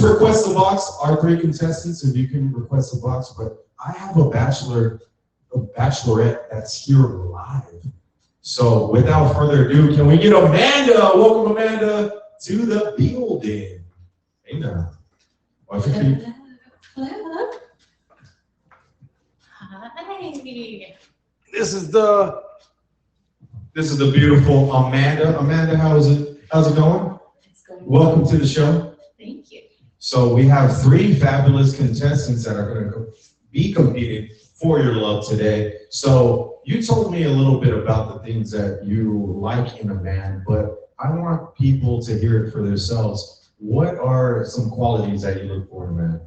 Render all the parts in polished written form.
request a box. Our 3 contestants, if you can request a box, but I have a bachelorette that's here live. So without further ado, can we get Amanda? Welcome, Amanda, to the building. Hey now. Watch your feet. Hello. Hi. This is the beautiful Amanda. Amanda, how's it going? It's going Welcome well. to the show. Thank you. So we have 3 fabulous contestants that are going to be competing for your love today. So you told me a little bit about the things that you like in a man, but I want people to hear it for themselves. What are some qualities that you look for in a man?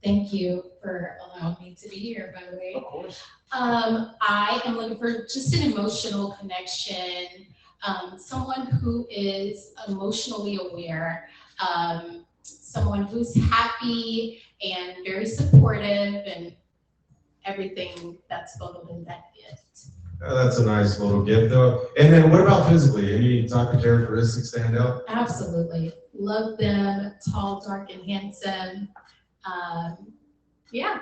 Thank you for allowing me to be here, by the way. Of course. I am looking for just an emotional connection, someone who is emotionally aware, someone who's happy and very supportive and everything that's bundled in that gift. That's a nice little gift, though. And then what about physically? Any type of characteristics stand out? Absolutely. Love them, tall, dark, and handsome. Yeah.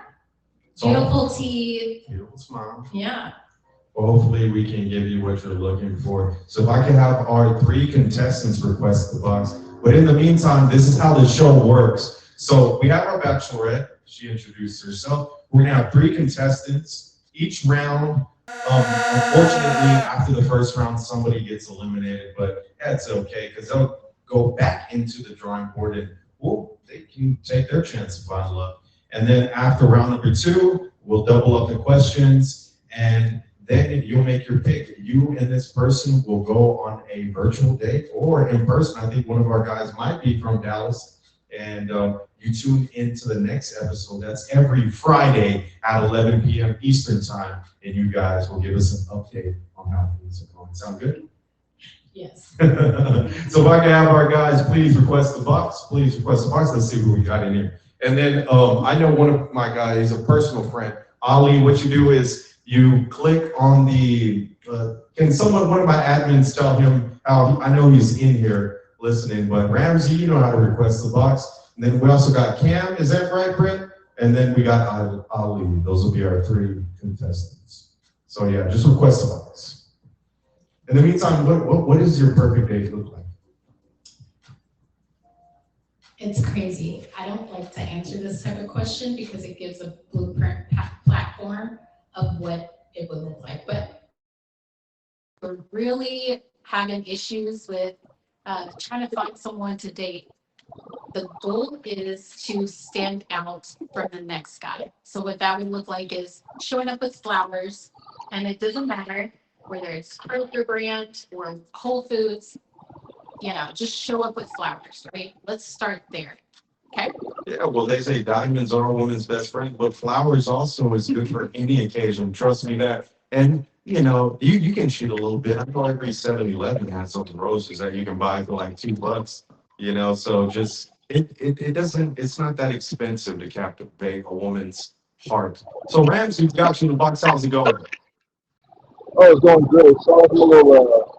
Beautiful teeth. Beautiful smile. Yeah. Well, hopefully we can give you what you're looking for. So if I can have our 3 contestants request the box. But in the meantime, this is how the show works. So we have our bachelorette. She introduced herself. We're gonna have 3 contestants each round. Unfortunately, after the first round, somebody gets eliminated, but that's okay because they'll go back into the drawing board and they can take their chance to find love. And then after round number 2, we'll double up the questions, and then you'll make your pick. You and this person will go on a virtual date or in person. I think one of our guys might be from Dallas, and you tune into the next episode. That's every Friday at 11 p.m. Eastern time, and you guys will give us an update on how things are going. Sound good? Yes. So if I can have our guys please request the box. Please request the box. Let's see who we got in here. And then I know one of my guys, a personal friend, Ali. What you do is you click on the. Can one of my admins tell him how? I know he's in here listening, but Ramsey, you know how to request the box. And then we also got Cam. Is that right, Brett? And then we got Ali. Those will be our 3 contestants. So yeah, just request the box. In the meantime, what does your perfect date look like? It's crazy. I don't like to answer this type of question because it gives a blueprint platform of what it would look like. But we're really having issues with trying to find someone to date. The goal is to stand out from the next guy. So what that would look like is showing up with flowers, and it doesn't matter whether it's Kroger brand or Whole Foods, just show up with flowers, right? Let's start there. Okay. Yeah, well, they say diamonds are a woman's best friend, but flowers also is good for any occasion. Trust me that. And you can cheat a little bit. I know every 7-Eleven has some roses that you can buy for like $2. So just it doesn't. It's not that expensive to captivate a woman's heart. So Ramsey, we've got you in the box. How's it going? Oh, it's going good. Sorry, I'm a little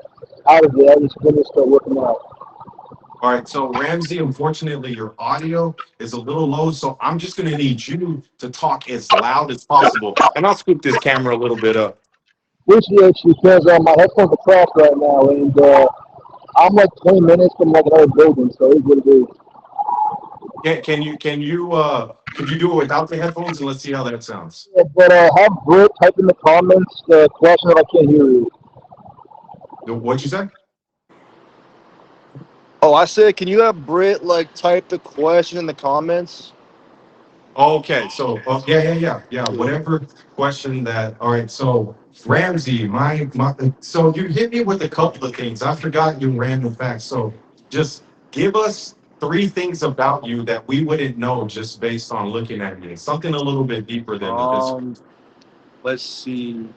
out of it. I just finished working out. All right, so Ramsey, unfortunately, your audio is a little low, so I'm just going to need you to talk as loud as possible. And I'll scoop this camera a little bit up. Appreciate you because my headphones are crossed right now, and I'm like 20 minutes from like another building, so it's what it is. Can you could you do it without the headphones, and let's see how that sounds. Yeah, but have Britt type in the comments the question that I can't hear you. What'd you say? Oh, I said, can you have Britt type the question in the comments? Okay, so yeah. Whatever question that. All right, so Ramsey, so you hit me with a couple of things. I forgot your random facts. So just give us 3 things about you that we wouldn't know just based on looking at you. Something a little bit deeper than this. Let's see.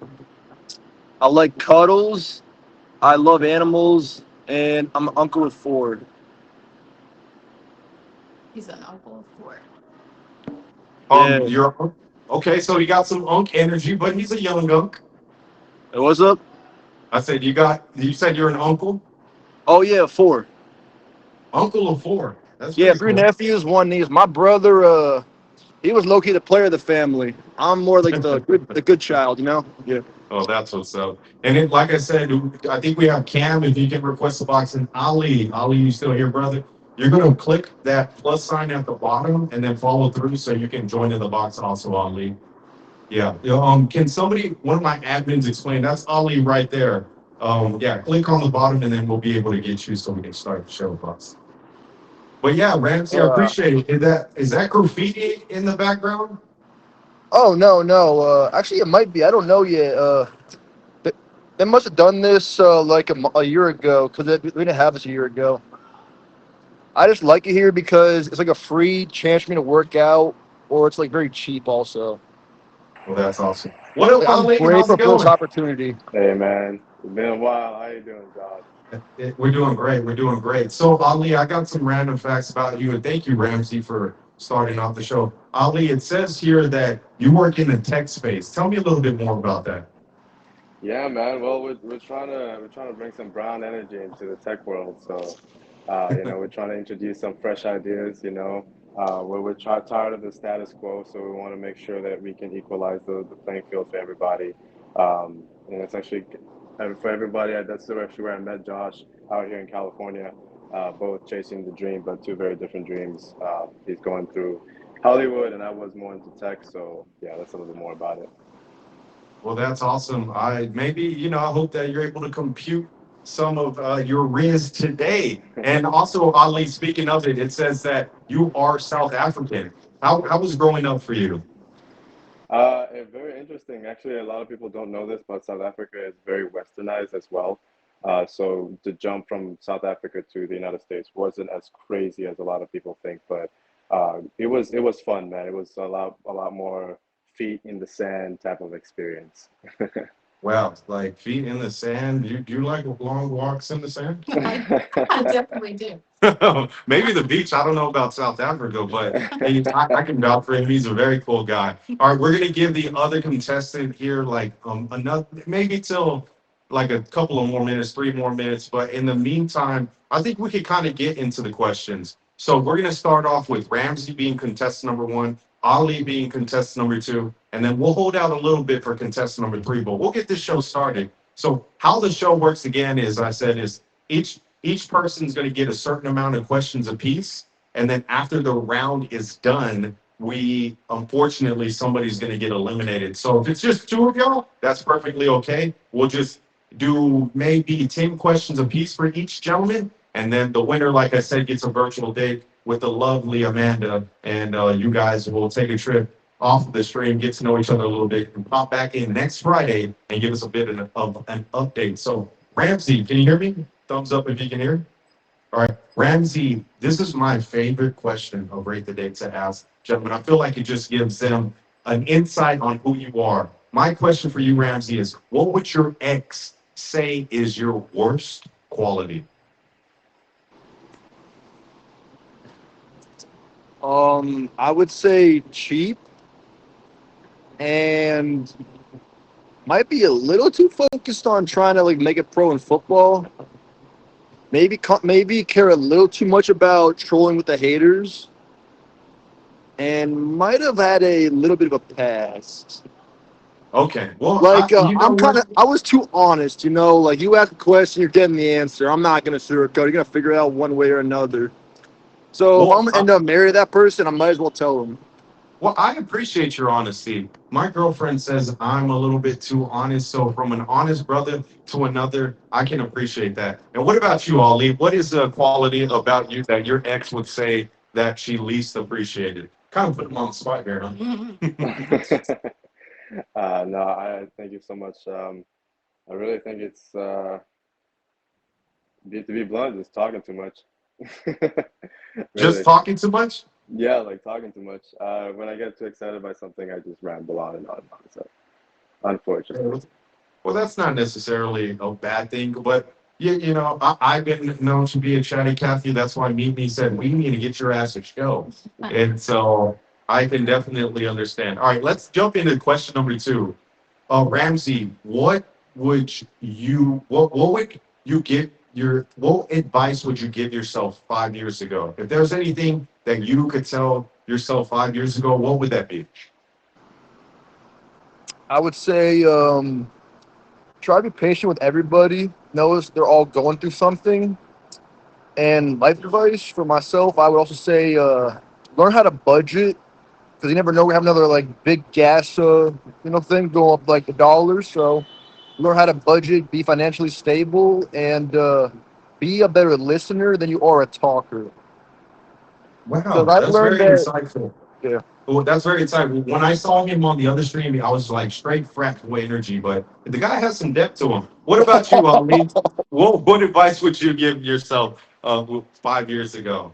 I like cuddles. I love animals, and I'm an uncle with 4. He's an uncle of 4. Yeah. You're okay. So you got some unk energy, but he's a young unk. Hey, what's up? I said you said you're an uncle. Oh yeah, 4. Uncle of 4. That's Yeah, pretty 3 cool. nephews, 1 niece. My brother, he was low key the player of the family. I'm more like the good child, you know? Yeah. Oh, that's what's up. And then, like I said, I think we have Cam. If you can request a box, and Ali, you still here, brother? You're gonna click that plus sign at the bottom and then follow through so you can join in the box also, Ali. Yeah. Can somebody, one of my admins, explain? That's Ali right there. Yeah. Click on the bottom and then we'll be able to get you so we can start the show box. But yeah, Ramsey, I Uh, appreciate it. Is that graffiti in the background? oh, no. Actually, it might be. I don't know yet. They, they must have done this like a year ago because we didn't have this a year ago. I just like it here because it's like a free chance for me to work out, or it's like very cheap also. Well, that's awesome. What up, Like, I'm Ali? How's grateful it for this going? opportunity. Hey man, it's been a while. How you doing, Josh? We're doing great. We're doing great. So, Ali, I got some random facts about you, and thank you, Ramsey, for starting off the show. Ali, it says here that you work in the tech space. Tell me a little bit more about that. Yeah, man. Well, we're trying to bring some brown energy into the tech world. So, we're trying to introduce some fresh ideas. We're tired of the status quo, so we want to make sure that we can equalize the playing field for everybody. And it's actually for everybody. That's actually where I met Josh out here in California. Both chasing the dream, but two very different dreams. He's going through Hollywood, and I was more into tech. So, yeah, that's a little bit more about it. Well, that's awesome. I hope that you're able to compute some of your riz today. And also, Ali, speaking of it, it says that you are South African. How was growing up for you? Very interesting. Actually, a lot of people don't know this, but South Africa is very westernized as well. So the jump from South Africa to the United States wasn't as crazy as a lot of people think, but it was fun, man. It was a lot more feet in the sand type of experience. Wow, like feet in the sand. Do you like long walks in the sand? I definitely do. Maybe the beach. I don't know about South Africa, but I can vouch for him. He's a very cool guy. All right, we're gonna give the other contestant here like another maybe till like a couple of more minutes, 3 more minutes. But in the meantime, I think we could kind of get into the questions. So we're gonna start off with Ramsey being contestant number one, Ali being contestant number two, and then we'll hold out a little bit for contestant number three. But we'll get this show started. So how the show works again is I said is each person's going to get a certain amount of questions apiece. And then after the round is done, we unfortunately somebody's going to get eliminated. So if it's just two of y'all, that's perfectly okay. We'll just do maybe 10 questions apiece for each gentleman. And then the winner, like I said, gets a virtual date with the lovely Amanda. And you guys will take a trip off of the stream, get to know each other a little bit, and pop back in next Friday and give us a bit of an update. So, Ramsey, can you hear me? Thumbs up if you can hear. All right, Ramsey, this is my favorite question of Rate the Date to ask. Gentlemen, I feel like it just gives them an insight on who you are. My question for you, Ramsey, is what would your ex say is your worst quality? I would say cheap and might be a little too focused on trying to like make it pro in football. Maybe care a little too much about trolling with the haters, and might have had a little bit of a past. Okay, well, Like you know what? I was too honest, you know. Like you ask a question, you're getting the answer. I'm not gonna sugarcoat. You're gonna figure it out one way or another. So if Well, I'm gonna end up marrying that person, I might as well tell them. Well, I appreciate your honesty. My girlfriend says I'm a little bit too honest. So, from an honest brother to another, I can appreciate that. And what about you, Ali? What is a quality about you that your ex would say that she least appreciated? Kind of put him on the spot here, huh? No, I thank you so much. I really think it's to be blunt, just talking too much. Just Really, talking too much? yeah, like talking too much. When I get too excited by something, I just ramble on and on and on. So, unfortunately. Well, that's not necessarily a bad thing, but I've been known to be a chatty Cathy. That's why me said we need to get your ass a show, and so I can definitely understand. All right, let's jump into question number two. Ramsey, what would you get what advice would you give yourself 5 years ago? If there's anything that you could tell yourself 5 years ago, what would that be? I would say try to be patient with everybody. Knows they're all going through something. And life advice for myself, I would also say learn how to budget because you never know we have another like big gas thing go up like the dollars. So learn how to budget, be financially stable, and be a better listener than you are a talker. Because Wow, I've that's learned very that. insightful. Yeah. Well, that's very insightful. When I saw him on the other stream, I was like straight frat boy energy, but the guy has some depth to him. What about you, Ali? What advice would you give yourself 5 years ago?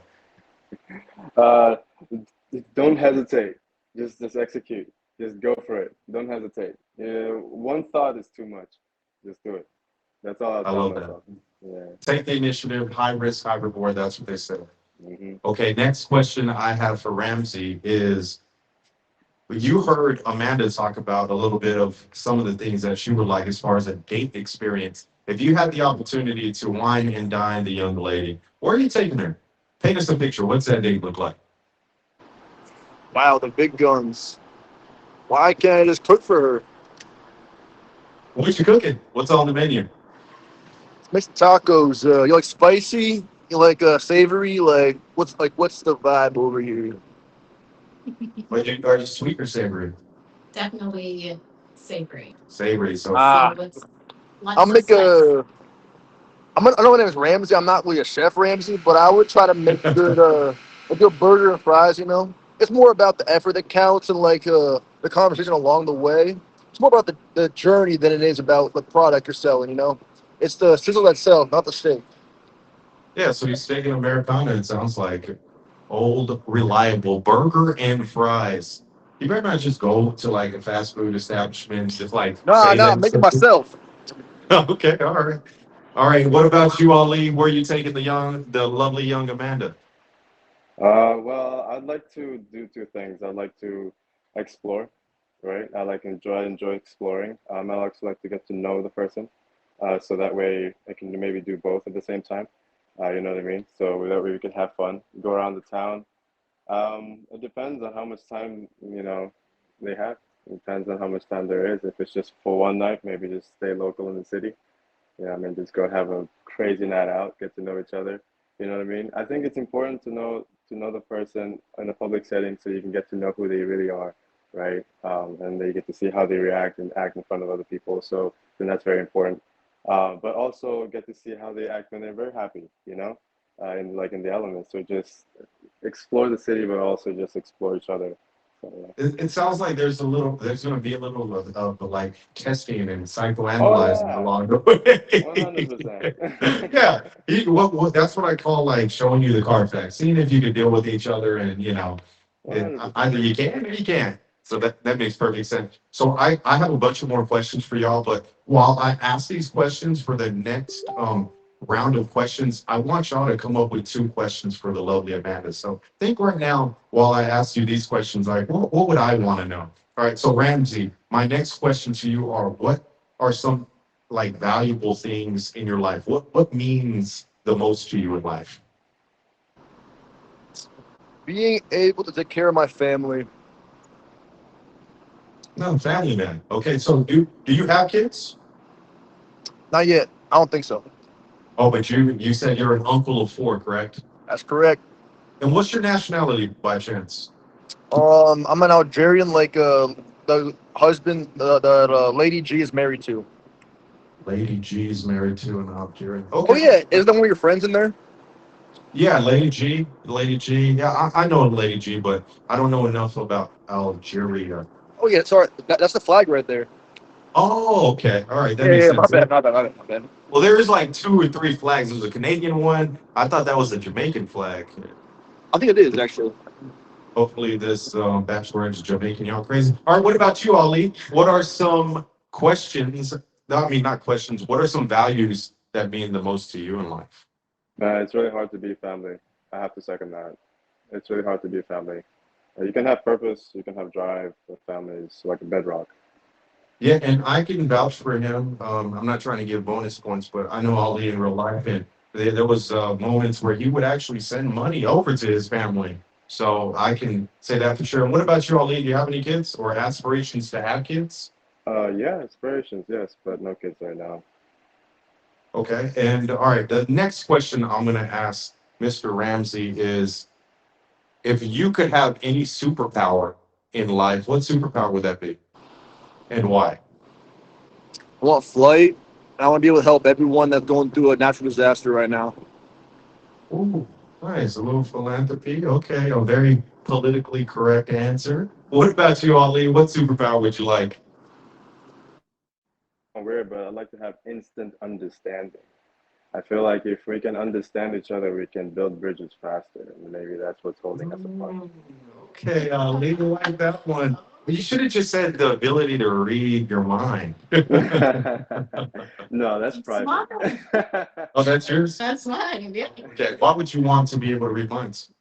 Uh, don't hesitate. Just execute. Just go for it. Don't hesitate. One thought is too much. Just do it. That's all I'll I tell love that. myself. Yeah. Take the initiative, high risk, high reward. That's what they say. Hmm. Okay, next question I have for Ramsey is you heard Amanda talk about a little bit of some of the things that she would like as far as a date experience. If you had the opportunity to wine and dine the young lady, where are you taking her? Paint us a picture. What's that date look like? Wow, the big guns. Why can't I just cook for her? What you cooking? What's on the menu? Make some tacos. You like spicy? You like savory? What's the vibe over here? Are you sweet or savory? Definitely savory. Savory. So Ah, So let's I'll let's make spice. a. I know my name is Ramsey. I'm not really a chef Ramsey, but I would try to make a good burger and fries. It's more about the effort that counts and like the conversation along the way. It's more about the journey than it is about the product you're selling. It's the sizzle that sells, not the steak. yeah, so you steak and Americana, it sounds like old, reliable burger and fries. You better not just go to like a fast food establishment, just like Nah, say nah, that. make it myself. Okay, all right. All right. What about you, Ali? Where are you taking the lovely young Amanda? Well, I'd like to do two things. I'd like to explore, right? I enjoy exploring. I also like to get to know the person, so that way I can maybe do both at the same time. You know what I mean? So that way we can have fun, go around the town. It depends on how much time, they have. It depends on how much time there is. If it's just for one night, maybe just stay local in the city. Yeah, I mean, just go have a crazy night out, get to know each other. You know what I mean? I think it's important to know the person in a public setting so you can get to know who they really are, right? And they get to see how they react and act in front of other people. So then that's very important. But also get to see how they act when they're very happy, in like in the elements. So just explore the city, but also just explore each other. So It sounds like there's going to be a little of like testing and yeah. Oh psychoanalyzing yeah, along the 100%. way. Yeah, that's what I call like showing you the Carfax, seeing if you can deal with each other, and either 100%. you can or you can't. So that makes perfect sense. So I have a bunch of more questions for y'all, but while I ask these questions for the next round of questions, I want y'all to come up with two questions for the lovely Amanda. So think right now while I ask you these questions, like what would I want to know? All right, so Ramsey, my next question to you are what are some like valuable things in your life? What means the most to you in life? Being able to take care of my family. No, family man. Okay, so do you have kids? Not yet. I don't think so. Oh, but you said you're an uncle of four, correct? That's correct. And what's your nationality by chance? I'm an Algerian, like the husband that Lady G is married to. Lady G is married to an Algerian. Oh Okay. yeah, isn't that one of your friends in there? Yeah, Lady G. Lady G. Yeah, I know Lady G, but I don't know enough about Algeria. Oh yeah, sorry, that's the flag right there. Oh, okay. All right, that Yeah, makes yeah, my sense. bad, my bad, my bad, my bad. Well, there is like two or three flags. There's a Canadian one. I thought that was a Jamaican flag. I think it is actually. Hopefully, this bachelor is Jamaican. Y'all crazy. All right, what about you, Ali? What are some questions? No, I mean, not questions. What are some values that mean the most to you in life? It's really hard to be family. I have to second that. It's really hard to be family. You can have purpose, you can have drive, but family is like a bedrock. Yeah, and I can vouch for him. I'm not trying to give bonus points, but I know Ali in real life, and there was moments where he would actually send money over to his family. So I can say that for sure. And what about you, Ali? Do you have any kids or aspirations to have kids? Yeah, aspirations, yes, but no kids right now. Okay. And all right, the next question I'm going to ask Mr. Ramsey is if you could have any superpower in life, what superpower would that be and why? I want flight. I want to be able to help everyone that's going through a natural disaster right now. Ooh, nice. A little philanthropy. Okay. A very politically correct answer. What about you, Ali? What superpower would you like? Weird, but I'd like to have instant understanding. I feel like if we can understand each other, we can build bridges faster, and maybe that's what's holding us apart. Mm, okay, Ali, I like that one. You should have just said the ability to read your mind. No, that's It's private. mine. Oh, that's yours? That's mine. Yeah. Okay. Why would you want to be able to read minds?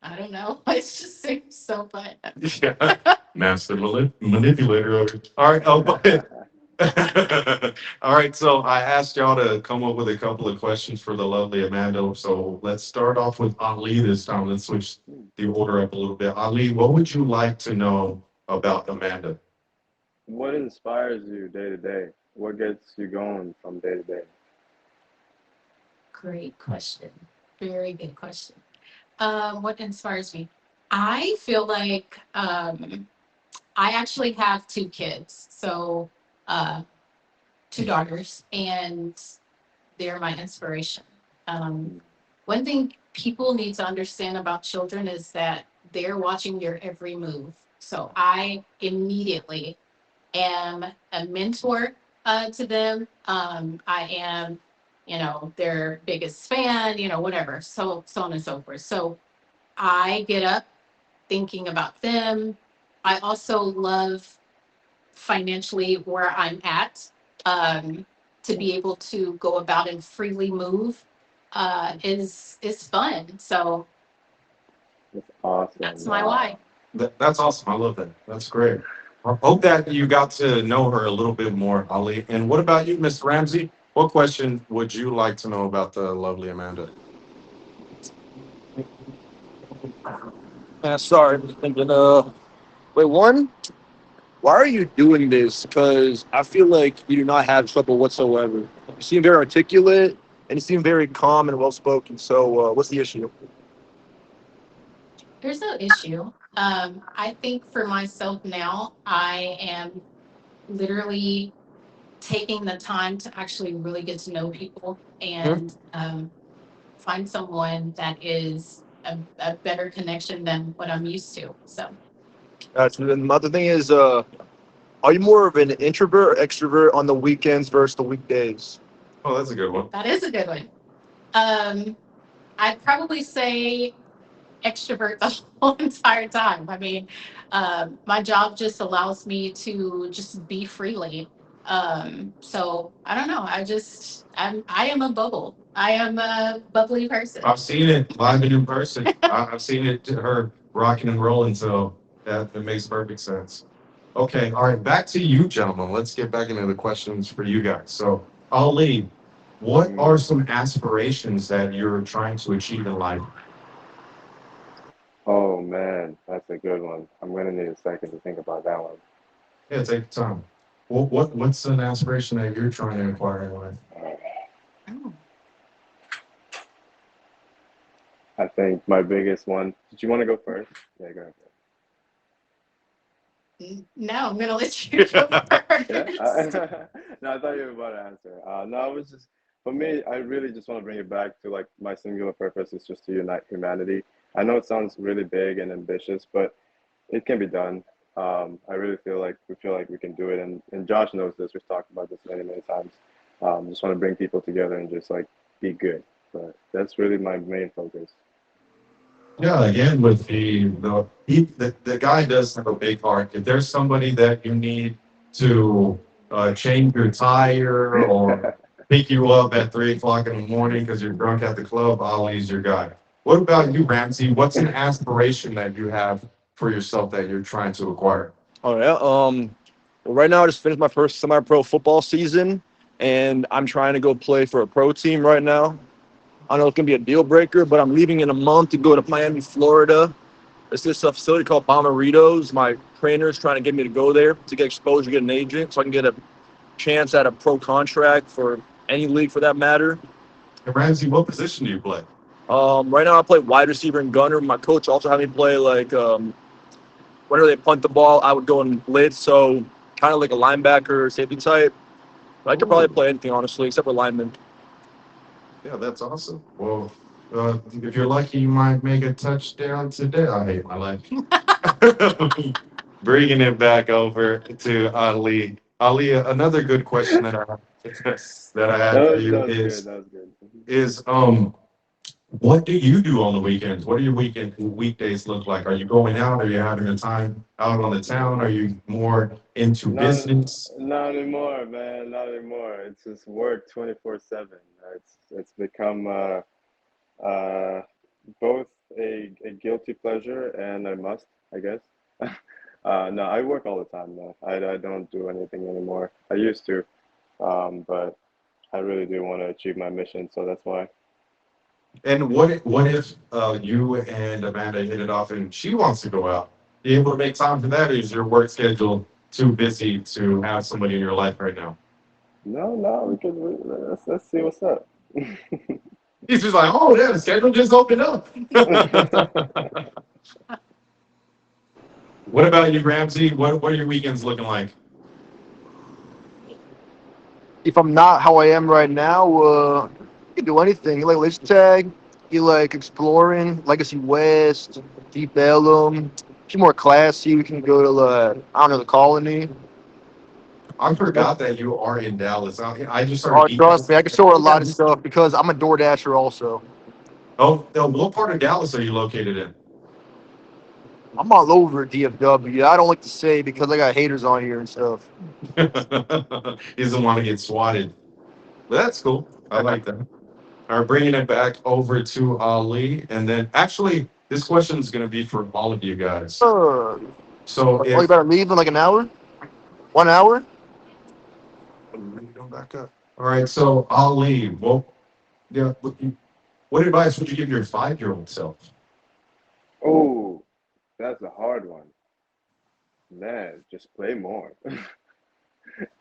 I don't know. It just seems so fun. Yeah. Master manipulator. All right. Oh, but all right, so I asked y'all to come up with a couple of questions for the lovely Amanda. So let's start off with Ali this time. Let's switch the order up a little bit. Ali, what would you like to know about Amanda? What inspires you day to day? What gets you going from day to day? Great question. Very good question. What inspires me? I feel like I actually have two kids. So uh, two daughters, and they're my inspiration. Um, one thing people need to understand about children is that they're watching your every move. So I immediately am a mentor to them. I am, their biggest fan, whatever, so on and so forth. So I get up thinking about them. I also love financially where I'm at, to be able to go about and freely move is fun. So That's awesome. that's my Wow. why. That's awesome. I love that. That's great. I hope that you got to know her a little bit more, Ali. And what about you, Miss Ramsey? What question would you like to know about the lovely Amanda? Man, sorry, I'm just thinking. Wait, one. Why are you doing this? Because I feel like you do not have trouble whatsoever. You seem very articulate and you seem very calm and well spoken. So, what's the issue? There's no issue. I think for myself now, I am literally taking the time to actually really get to know people and find someone that is a better connection than what I'm used to. So And the other thing is, are you more of an introvert or extrovert on the weekends versus the weekdays? Oh, that's a good one. that is a good one. Um, I'd probably say extrovert the whole entire time. I mean, my job just allows me to just be freely. So I don't know. I am a bubble. I am a bubbly person. I've seen it live and in person. I've seen it to her rocking and rolling, so that makes perfect sense. Okay, all right, back to you, gentlemen. Let's get back into the questions for you guys. So, Ali, what are some aspirations that you're trying to achieve in life? Oh man, that's a good one. I'm gonna need a second to think about that one. Yeah, take your time. What's an aspiration that you're trying to acquire in life? Oh, I think my biggest one. Did you want to go first? Yeah, go ahead. no, I'm gonna let you go Yeah. first. No, I thought you were about to answer. No, I was just for me. I really just want to bring it back to like my singular purpose is just to unite humanity. I know it sounds really big and ambitious, but it can be done. I really feel like we can do it, and Josh knows this. We've talked about this many times. Just want to bring people together and just like be good. But that's really my main focus. Yeah, again, with the guy does have a big heart. If there's somebody that you need to change your tire or pick you up at 3 o'clock in the morning because you're drunk at the club, Ollie's your guy. What about you, Ramsey? What's an aspiration that you have for yourself that you're trying to acquire? Oh yeah. Well, right now I just finished my first semi-pro football season, and I'm trying to go play for a pro team right now. I know it's gonna be a deal breaker, but I'm leaving in a month to go to Miami, Florida. It's this facility called Bomberitos. My trainer is trying to get me to go there to get exposure, get an agent, so I can get a chance at a pro contract for any league for that matter. And Ramsey, what position do you play? Right now I play wide receiver and gunner. My coach also had me play like whenever they punt the ball, I would go and blitz, so kind of like a linebacker, safety type. But I could probably play anything honestly, except for lineman. Yeah, that's awesome. Well, if you're lucky, you might make a touchdown today. I hate my life. Bringing it back over to Ali. Ali, another good question that I had for you That was good. is That was good. is what do you do on the weekends? What do your weekdays look like? Are you going out? Are you having a time out on the town? Are you more into Not, business? not anymore, man. Not anymore. It's just work 24/7. It's become both a guilty pleasure and a must, I guess. No, I work all the time now. I don't do anything anymore. I used to, but I really do want to achieve my mission, so that's why. And what if you and Amanda hit it off and she wants to go out? Are you able to make time for that, or is your work schedule too busy to have somebody in your life right now? No, let's see what's up. He's just like, oh, yeah, the schedule just opened up. What about you, Ramsey? What are your weekends looking like? If I'm not how I am right now, you can do anything. You like laser tag, you like exploring, Legacy West, Deep Ellum. If you're more classy, we can go to I don't know, the Colony. I forgot that you are in Dallas. I just Oh, started. trust me, I can show her a lot of stuff because I'm a DoorDasher also. Oh, no, what part of Dallas are you located in? I'm all over DFW. I don't like to say because I got haters on here and stuff. He doesn't want to get swatted. But that's cool. I like that. All right, bringing it back over to Ali. And then actually, this question is going to be for all of you guys. Oh, So you if better leave in like an hour? 1 hour? Go back up. All right, so Ali, well, yeah, what advice would you give your 5-year-old self? Oh, that's a hard one. Man, just play more.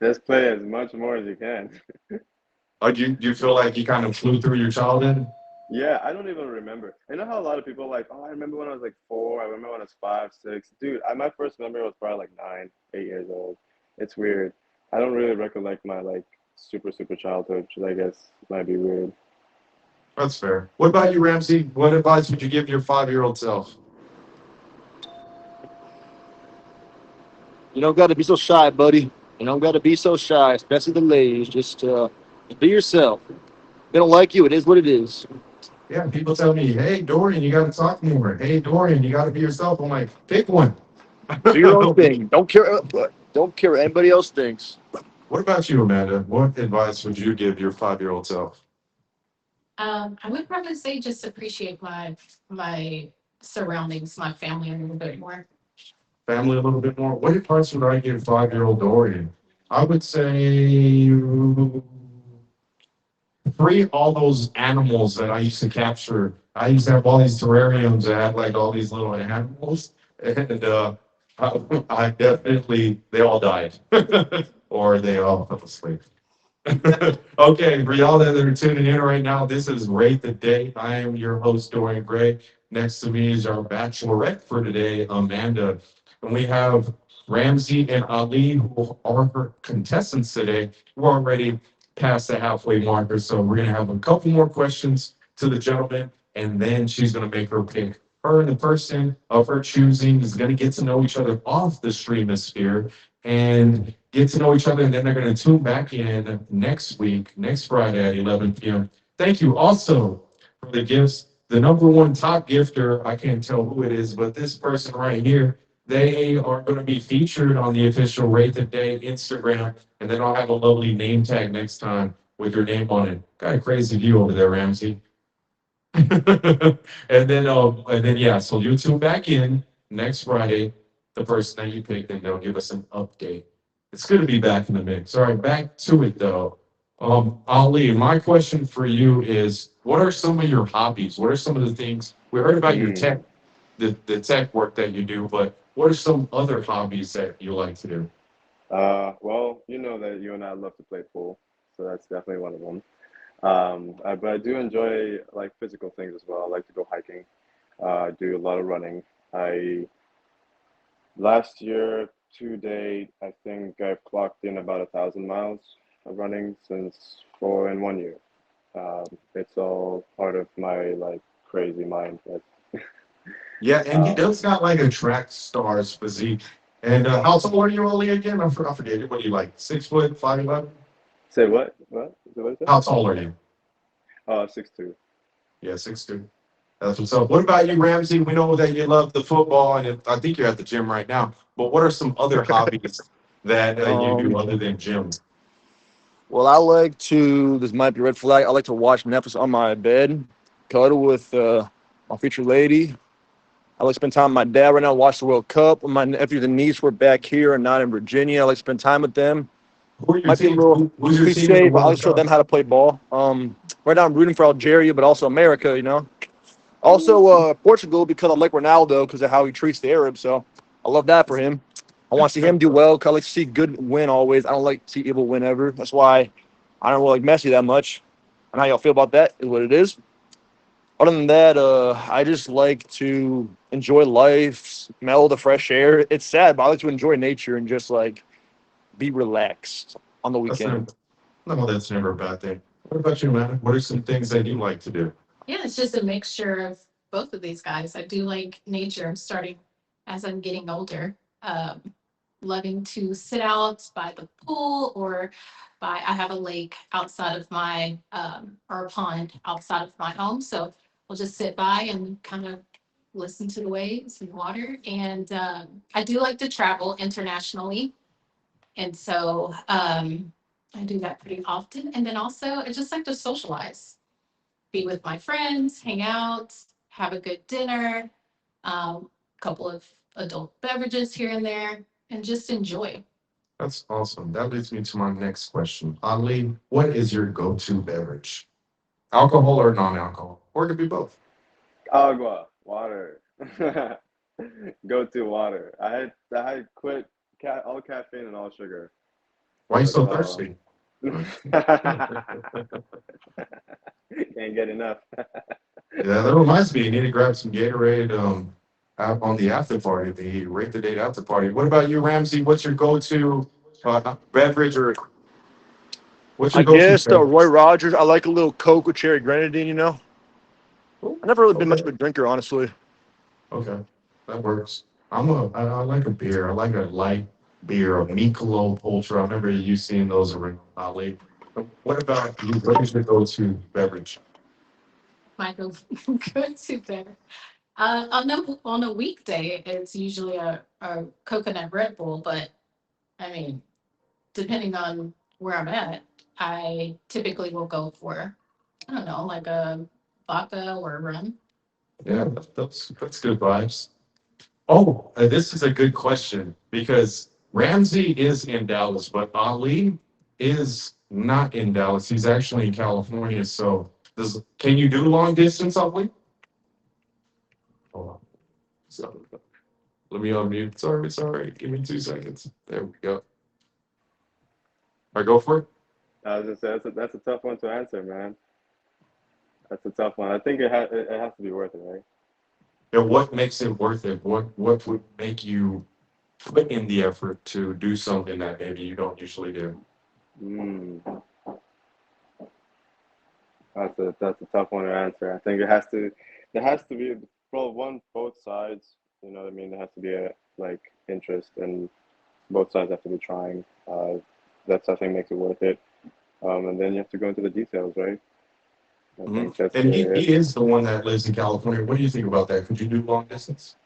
Just play as much more as you can. Do you feel like you kind of flew through your childhood? Yeah, I don't even remember. You know how a lot of people are like, oh, I remember when I was like 4. I remember when I was 5, 6. Dude, my first memory was probably like 9, 8 years old. It's weird. I don't really recollect my like super childhood, which I guess might be weird. That's fair. What about you, Ramsey? What advice would you give your 5-year-old self? You don't got to be so shy, buddy. You don't got to be so shy, especially the ladies. Just be yourself. If they don't like you, it is what it is. Yeah, people tell me, hey, Dorian, you got to talk more. Hey, Dorian, you got to be yourself. I'm like, pick one. Do your own thing. Don't care. Don't care what anybody else thinks. What about you, Amanda? What advice would you give your 5-year-old self? I would probably say just appreciate my surroundings, my family a little bit more. Family a little bit more. What advice would I give 5-year-old Dorian? I would say free all those animals that I used to capture. I used to have all these terrariums that had like all these little animals, and I definitely they all died or they all fell asleep. Okay, for y'all that are tuning in right now, this is Rate the Day. I am your host, Dorian Gray. Next to me is our bachelorette for today, Amanda. And we have Ramsey and Ali, who are her contestants today. We're already past the halfway marker, so we're going to have a couple more questions to the gentleman, and then she's going to make her pick. Her and the person of her choosing is going to get to know each other off the streamosphere and get to know each other, and then they're going to tune back in next week, next Friday at 11 p.m. Thank you also for the gifts. The number one top gifter, I can't tell who it is, but this person right here, they are going to be featured on the official Rate the Day Instagram, and then I'll have a lovely name tag next time with your name on it. Got a crazy view over there, Ramsey. and then yeah, so you tune back in next Friday, the person that you picked, and they'll give us an update. It's good to be back in the mix. All right, back to it though. Ali, my question for you is, what are some of your hobbies? What are some of the things we heard about your tech, Mm. the tech work that you do, but what are some other hobbies that you like to do? Well, you know that you and I love to play pool, so that's definitely one of them. But I do enjoy like physical things as well. I like to go hiking. Do a lot of running. I last year to date, I think I've clocked in about 1,000 miles of running since 4 in 1 year. It's all part of my like crazy mind. Yeah, and he Uh, does got like a track star's physique. And how tall are you, Ali, again? I forget. What are you like? 6 foot, 5'11"? say what? What is it? How tall are you? 6'2". Yeah, 6'2". That's what's up. What about you, Ramsey? We know that you love the football, and I think you're at the gym right now. But what are some other hobbies that you do Um, other than gym? well, I like to. This might be a red flag. I like to watch Netflix on my bed, cuddle with my future lady. I like to spend time with my dad right now. Watch the World Cup. When my nephews and niece were back here and not in Virginia, I like to spend time with them. Who are your Might be a teams? little Who's your team in the cliche, but I'll World show them Cup? how to play ball. Right now I'm rooting for Algeria, but also America. Also Portugal because I like Ronaldo because of how he treats the Arabs. So I love that for him. I want to see him do well. 'Cause I like to see good win always. I don't like to see evil win ever. That's why I don't really like Messi that much. And how y'all feel about that is what it is. Other than that, I just like to enjoy life, smell the fresh air. It's sad, but I like to enjoy nature and just like be relaxed on the That's weekend. never, no, that's never a bad thing. What about you, man? What are some things that you like to do? Yeah, it's just a mixture of both of these guys. I do like nature. I'm starting as I'm getting older. Loving to sit out by the pool or I have a lake outside of my or a pond outside of my home. So we'll just sit by and kind of listen to the waves and water. And I do like to travel internationally. And so I do that pretty often. And then also I just like to socialize, be with my friends, hang out, have a good dinner, couple of adult beverages here and there, and just enjoy. That's awesome. That leads me to my next question. Ali, what is your go-to beverage? Alcohol or non-alcohol? Or it could be both. Agua, water. Go to water. I had quit all caffeine and all sugar. Why are you so So thirsty? can't get enough. Yeah, that reminds me, you need to grab some Gatorade out on the after party, the rate the date after party. What about you, Ramsey? What's your go-to beverage or what's I your go-to guess Roy beverage? Rogers. I like a little Coke with cherry grenadine. Oh, I never really been much okay, of a drinker, honestly. okay, that works. I like a beer. I like a light beer, a Michelob Ultra. I remember you seeing those around Ali. What about you? What is your go-to beverage? My good to better. On a weekday, it's usually a coconut Red Bull, but I mean, depending on where I'm at, I typically will go for, I don't know, like a vodka or a rum. Yeah, that's good vibes. Oh, this is a good question because Ramsey is in Dallas, but Ali is not in Dallas. He's actually in California. So, can you do long distance, Ali? Hold on. So, let me unmute. Sorry. Give me 2 seconds. There we go. I go for it. I was just say that's a tough one to answer, man. That's a tough one. I think it has to be worth it, right? And what makes it worth it? What would make you put in the effort to do something that maybe you don't usually do? Mm, that's a tough one to answer. I think it has to be well one both sides. You know what I mean? There has to be a like interest, and both sides have to be trying. That's I think makes it worth it. And then you have to go into the details, right? I Mhm. think that's And it. he is the one that lives in California. What do you think about that? Could you do long distance?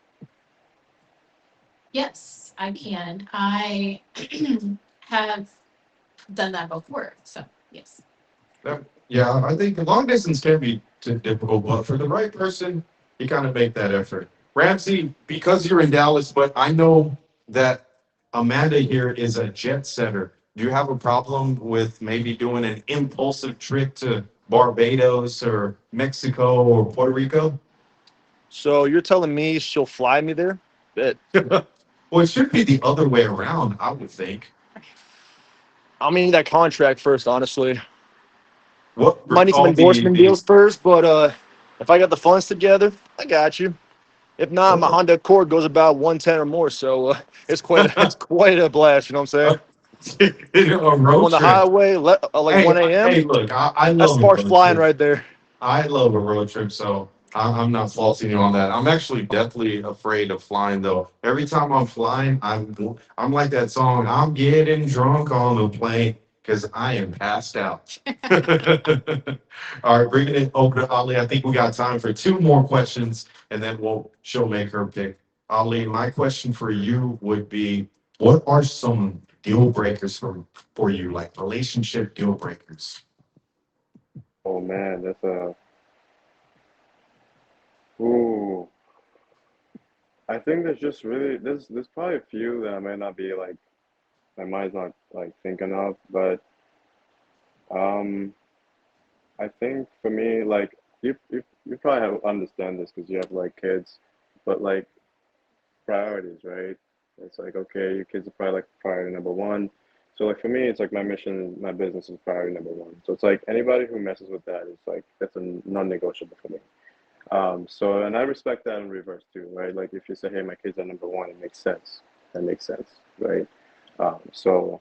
Yes, I can. I have done that before. So, yes. Yeah, I think long distance can be too difficult, but for the right person, you kind of make that effort. Ramsey, because you're in Dallas, but I know that Amanda here is a jet setter. Do you have a problem with maybe doing an impulsive trip to Barbados or Mexico or Puerto Rico? So you're telling me she'll fly me there? Bet. Well, it should be the other way around, I would think. I mean that contract first, honestly. What Might need some recall endorsement deals first, but if I got the funds together, I got you. If not, my Honda Accord goes about 110 or more, so it's quite a blast. You know what I'm saying? a road On the trip? highway, like Hey, 1 a.m. hey, look, I That's love a sparks road flying trip. right there. I love a road trip, so I'm not faulting you on that. I'm actually deathly afraid of flying, though. Every time I'm flying, I'm like that song. I'm getting drunk on the plane because I am passed out. All right, bringing it over to Ali. I think we got time for two more questions, and then she'll make her pick. Ali, my question for you would be, what are some deal breakers for you, like relationship deal breakers? Oh man, that's a ooh. I think there's just really there's probably a few that I might not be like my mind's not like thinking of, but um I think for me like you probably have understand this because you have like kids, but like priorities, right? It's like okay, your kids are probably like priority number one. So like for me, it's like my mission, my business is priority number one. So it's like anybody who messes with that is like that's a non-negotiable for me. So, and I respect that in reverse too, right? Like if you say, hey, my kids are number one, it makes sense. That makes sense, right? So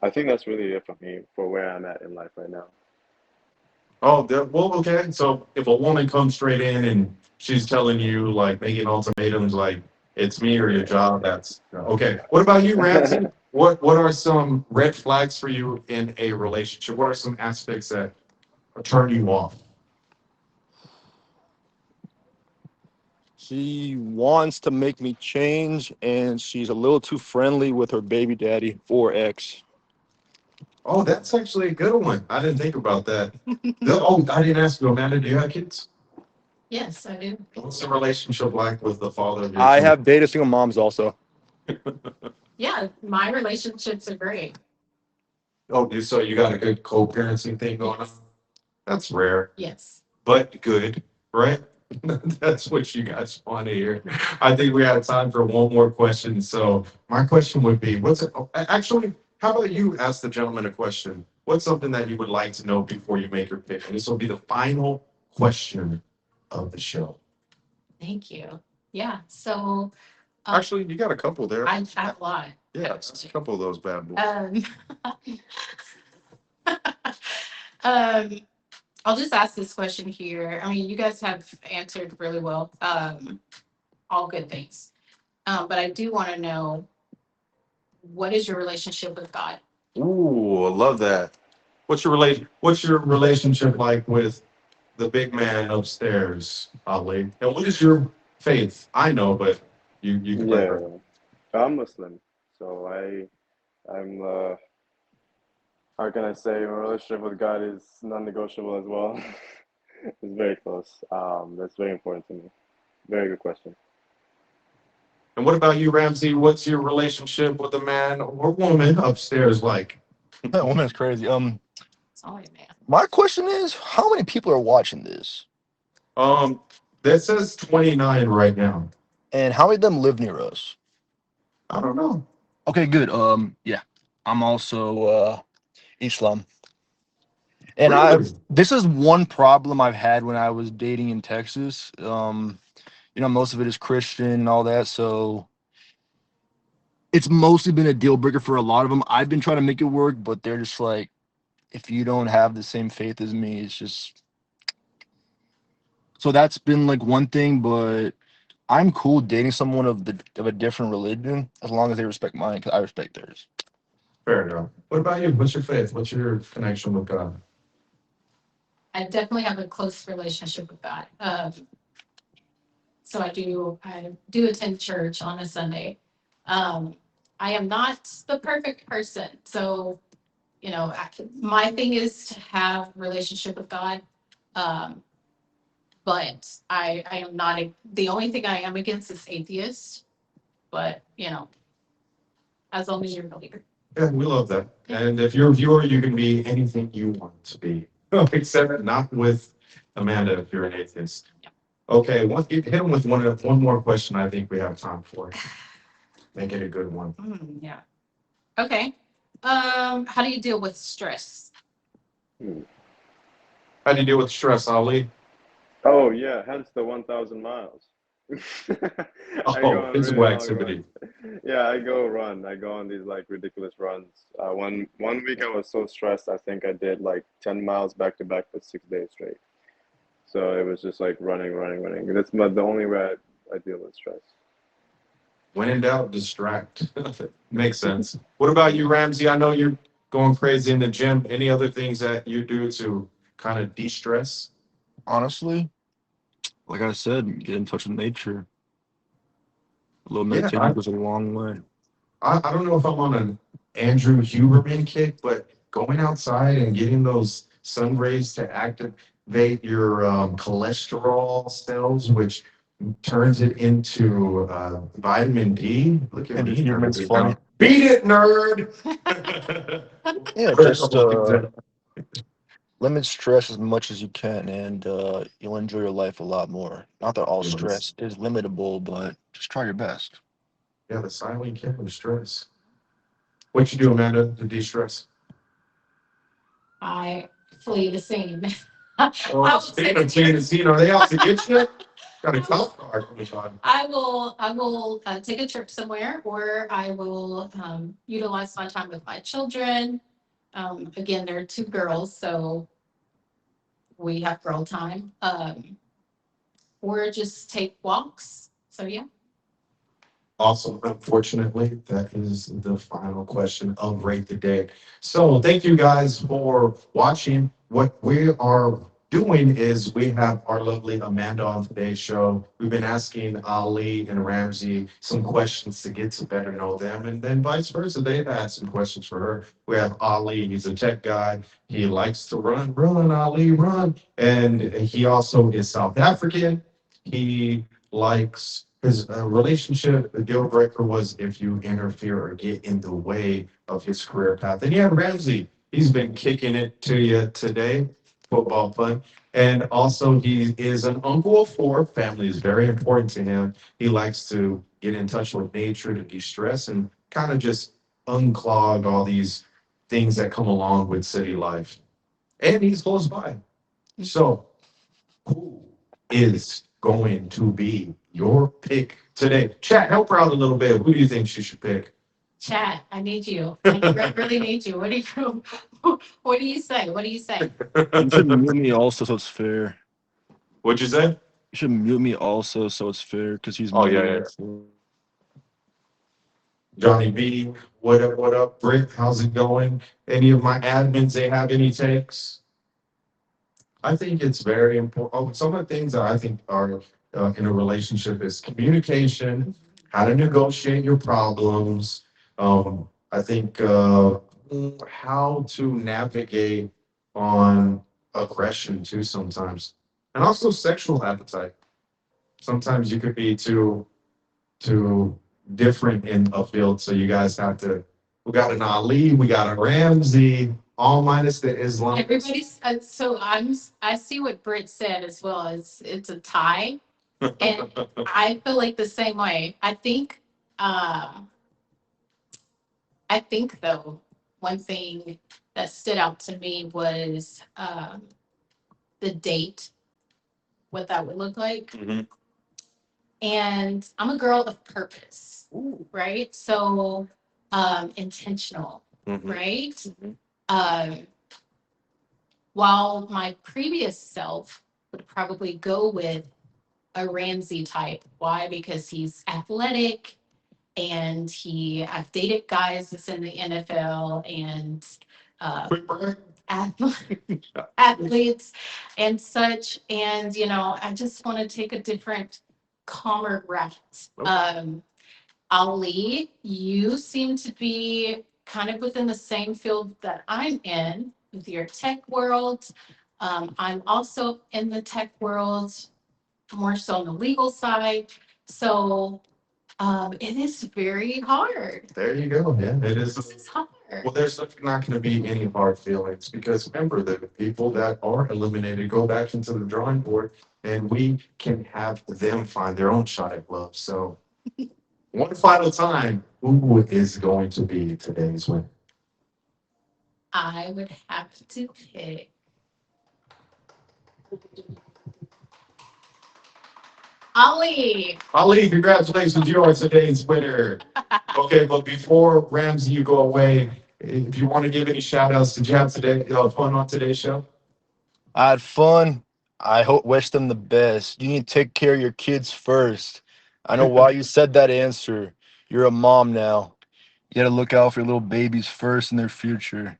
I think that's really it for me for where I'm at in life right now. Oh, well, okay. So if a woman comes straight in and she's telling you, like, making ultimatums, like, it's me or your job, that's okay. What about you, Ramsey? What are some red flags for you in a relationship? What are some aspects that turn you off? She wants to make me change, and she's a little too friendly with her baby daddy or ex. Oh, that's actually a good one. I didn't think about that. Oh, I didn't ask you, Amanda. Do you have kids? Yes, I do. What's the relationship like with the father of your I children? have dated single moms also. Yeah, my relationships are great. Oh, so you got a good co-parenting thing going on? Yes. That's rare, Yes. but good, right? That's what you guys want to hear. I think we have time for one more question. So my question would be, actually, how about you ask the gentleman a question? What's something that you would like to know before you make your pick? And this will be the final question of the show. Thank you. Yeah. So Actually, you got a couple there. I have a lot. Yeah, a couple of those bad boys. Um, I'll just ask this question here. I mean, you guys have answered really well. All good things. But I do want to know, what is your relationship with God? Ooh, I love that. What's your relationship like with the big man upstairs, Ali? And what is your faith? I know, but you can let Yeah, her. I'm Muslim, so I'm how can I say my relationship with God is non-negotiable as well. It's very close. That's very important to me. Very good question. And what about you, Ramsey? What's your relationship with a man or woman upstairs like? That woman's crazy. It's only a man. My question is, how many people are watching this, Um, that says 29 right now. and how many of them live near us? I don't know. Okay, good. Yeah, I'm also Islam, and Really? this is one problem I've had when I was dating in Texas. Most of it is Christian and all that, so it's mostly been a deal breaker for a lot of them. I've been trying to make it work, but they're just like, if you don't have the same faith as me, it's just so that's been like one thing. But I'm cool dating someone of a different religion as long as they respect mine because I respect theirs. Fair enough. What about you? What's your faith? What's your connection with God? I definitely have a close relationship with God. So I do attend church on a Sunday. I am not the perfect person. So, my thing is to have relationship with God. Um, but I am not, the only thing I am against is atheist, but as long as you're a believer. Yeah, we love that. And if you're a viewer, you can be anything you want to be, except not with Amanda if you're an atheist. Okay, hit him with one more question. I think we have time for. Make it a good one. Yeah. Okay. How do you deal with stress? How do you deal with stress, Ali? Oh yeah, hence the 1,000 miles. I go Oh, on physical really long activity. runs. Yeah, I go run. I go on these like ridiculous runs. One week I was so stressed, I think I did like 10 miles back to back for 6 days straight. So it was just like running, running, running. That's the only way I deal with stress. When in doubt, distract. Makes sense. What about you, Ramsey? I know you're going crazy in the gym. Any other things that you do to kind of de-stress? Honestly, like I said, get in touch with nature. A little Yeah, meditation goes a long way. I don't know if I'm on an Andrew Huberman kick, but going outside and getting those sun rays to activate your cholesterol cells, which turns it into vitamin D. Look at And me, humans nerd. funny. Now, beat it, nerd. Yeah, Heard a just couple things there. limit stress as much as you can, and you'll enjoy your life a lot more. Not that all Yes. stress is limitable, but just try your best. Yeah, the silent killer stress. What you do, Amanda, to de-stress? I flee the scene. Oh, I will speaking take of seeing the scene, are they out to get you? Got a cop car coming on. I will take a trip somewhere, or I will utilize my time with my children. Again, there are two girls, so we have girl time. Or just take walks. So yeah. Awesome. Unfortunately, that is the final question of Rate the Day. So thank you guys for watching. What we are doing is we have our lovely Amanda on today's show. We've been asking Ali and Ramsey some questions to get to better know them, and then vice versa. They've asked some questions for her. We have Ali. He's a tech guy. He likes to run, Ali, run. And he also is South African. He likes his relationship. The deal breaker was if you interfere or get in the way of his career path. And yeah, Ramsey, he's been kicking it to you today. Football fun. And also, he is an uncle of four. Family is very important to him. He likes to get in touch with nature to de-stress and kind of just unclog all these things that come along with city life. And he's close by. So, who is going to be your pick today? Chat, help her out a little bit. Who do you think she should pick? Chat, I need you. I really need you. What do you what do you say? What do you say? You should mute me also, so it's fair. What'd you say? You should mute me also, so it's fair, because he's Oh, muted yeah. also. Johnny B, what up, what up? Brick, how's it going? Any of my admins, they have any takes? I think it's very important. Oh, some of the things that I think are in a relationship is communication, how to negotiate your problems. I think how to navigate on aggression too sometimes, and also sexual appetite. Sometimes you could be too different in a field, so you guys have to. We got an Ali, we got a Ramsey, all minus the Islam. Everybody's I see what Britt said as well. It's a tie. And I feel like the same way. I think though, one thing that stood out to me was the date, what that would look like. Mhm. And I'm a girl of purpose, right? So intentional, Mhm. right? Mhm. Um, while my previous self would probably go with a Ramsey type. Why? Because he's athletic and I've dated guys that's in the NFL and Quick break. athletes and such. And, I just want to take a different, calmer route. Ali, you seem to be kind of within the same field that I'm in with your tech world. I'm also in the tech world, more so on the legal side. So It is very hard. There you go, man. It is. This is hard. Well, there's not going to be any hard feelings because remember, the people that are eliminated go back into the drawing board and we can have them find their own shot at love. So, one final time, who is going to be today's winner? I would have to pick. Ali. Ali, congratulations, you are today's winner. Okay, but before Ramsey, you go away, if you want to give any shout outs, did you have fun on today's show? I had fun. I wish them the best. You need to take care of your kids first. I know why you said that answer. You're a mom now. You got to look out for your little babies first in their future.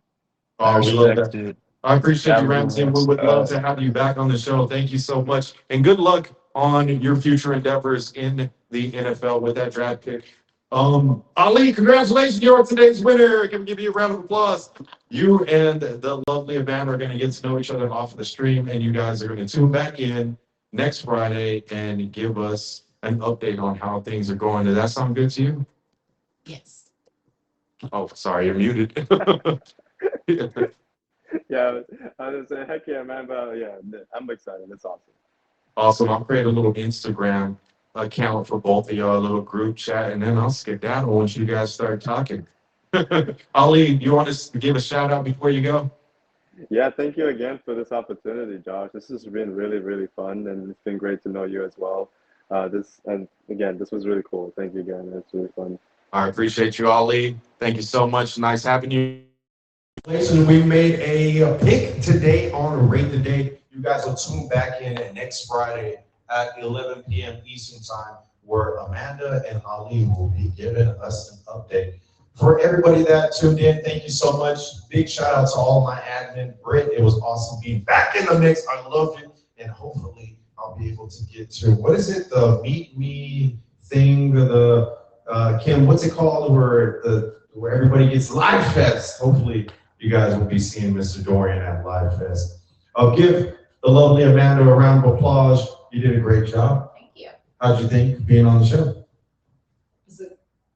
I Oh, we love respect that. it. I appreciate you, That Ramsey, and we rules. would love to have you back on the show. Thank you so much. And good luck on your future endeavors in the NFL with that draft pick. Ali, congratulations, you're today's winner. Can we give you a round of applause? You and the lovely Amanda are going to get to know each other off of the stream, and you guys are going to tune back in next Friday and give us an update on how things are going. Does that sound good to you? Yes. Oh, sorry, you're muted. Yeah, I was saying, heck yeah, man. But yeah, I'm excited. It's awesome. Awesome. I'll create a little Instagram account for both of y'all, a little group chat, and then I'll skedaddle once you guys start talking. Ali, you want to give a shout out before you go? Yeah, thank you again for this opportunity, Josh. This has been really, really fun, and it's been great to know you as well. This was really cool. Thank you again. It's really fun. I appreciate you, Ali. Thank you so much. Nice having you. We made a pick today on Rate the Day. You guys will tune back in next Friday at 11 p.m. Eastern Time, where Amanda and Ali will be giving us an update. For everybody that tuned in, thank you so much. Big shout out to all my admin. Britt, it was awesome being back in the mix. I loved it. And hopefully I'll be able to get to, what is it? The Meet Me thing, Kim, what's it called? Where everybody gets Live Fest. Hopefully you guys will be seeing Mr. Dorian at Live Fest. I'll give the lovely Amanda a round of applause. You did a great job. Thank you. How'd you think being on the show? It was a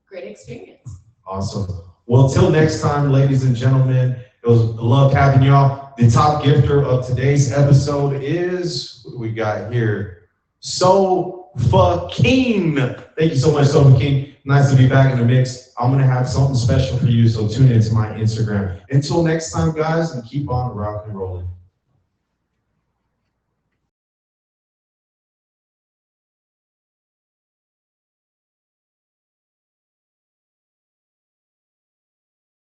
great experience. Awesome. Well, till next time, ladies and gentlemen, it was love having y'all. The top gifter of today's episode is, what do we got here? Sofa-King. Thank you so much, Sofa-King. Nice to be back in the mix. I'm going to have something special for you, so tune into my Instagram. Until next time, guys, and keep on rocking and rolling.